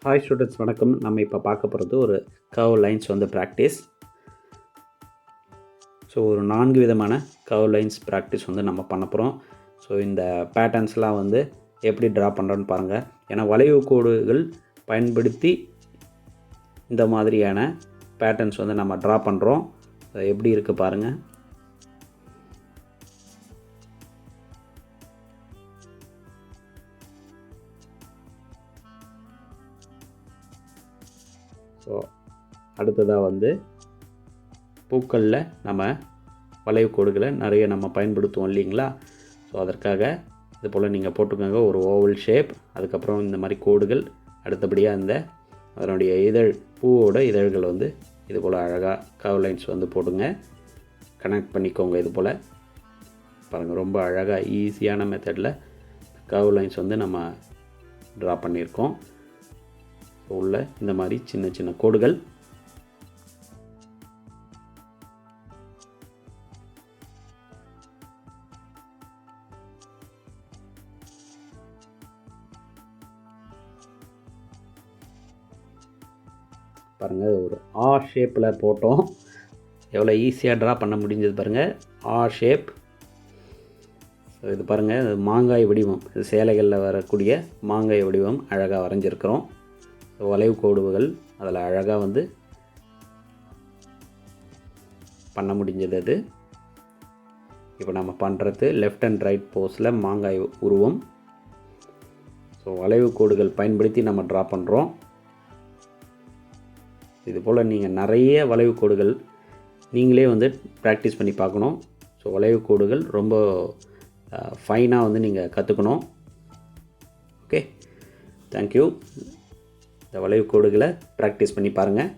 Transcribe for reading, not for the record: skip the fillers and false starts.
Hi students, வணக்கம். நம்ம இப்போ பார்க்க போகிறது ஒரு கர்வ் லைன்ஸ் ப்ராக்டிஸ். ஸோ ஒரு 4 விதமான கர்வ் லைன்ஸ் ப்ராக்டிஸ் நம்ம பண்ண போகிறோம். ஸோ இந்த பேட்டர்ன்ஸ்லாம் எப்படி ட்ரா பண்ணுறோன்னு பாருங்கள். ஏன்னா வளைவு கோடுகள் பயன்படுத்தி இந்த மாதிரியான பேட்டர்ன்ஸ் நம்ம ட்ரா பண்ணுறோம். எப்படி இருக்குது பாருங்கள். ஸோ அடுத்ததாக பூக்களில் நம்ம வளைவு கோடுகளை நிறைய பயன்படுத்துவோம் இல்லைங்களா? ஸோ அதற்காக இது போல் நீங்கள் போட்டுக்கோங்க. ஒரு ஓவல் ஷேப், அதுக்கப்புறம் இந்த மாதிரி கோடுகள், அடுத்தபடியாக அதனுடைய பூவோட இதழ்கள் இது போல் அழகாக கர்வ் லைன்ஸ் போட்டுங்க. கனெக்ட் பண்ணிக்கோங்க. இது போல் பாருங்கள், ரொம்ப அழகாக ஈஸியான மெத்தடில் கர்வ் லைன்ஸ் நம்ம ட்ரா பண்ணியிருக்கோம். உள்ள இந்த மாதிரி சின்ன சின்ன கோடுகள் பாருங்கள். ஒரு ஆர் ஷேப்பில் போட்டோம். எவ்வளோ ஈஸியாக ட்ரா பண்ண முடிஞ்சது பாருங்கள். R shape. ஸோ இது பாருங்கள், மாங்காய் வடிவம், இது சேலைகளில் வரக்கூடிய மாங்காய் வடிவம் அழகாக வரைஞ்சிருக்கிறோம். வளைவு கோடுகள் அதில் அழகாக பண்ண முடிஞ்சது. அது இப்போ நம்ம பண்ணுறது லெஃப்ட் அண்ட் ரைட் போஸில் மாங்காய் உருவம். ஸோ வளைவு கோடுகள் பயன்படுத்தி நம்ம ட்ரா பண்ணுறோம். இது போல் நீங்கள் நிறைய வளைவு கோடுகள் நீங்களே ப்ராக்டிஸ் பண்ணி பார்க்கணும். ஸோ வளைவு கோடுகள் ரொம்ப ஃபைனாக நீங்கள் கற்றுக்கணும். Okay, thank you. இந்த வளைவு கோடுகளை ப்ராக்டிஸ் பண்ணி பாருங்கள்.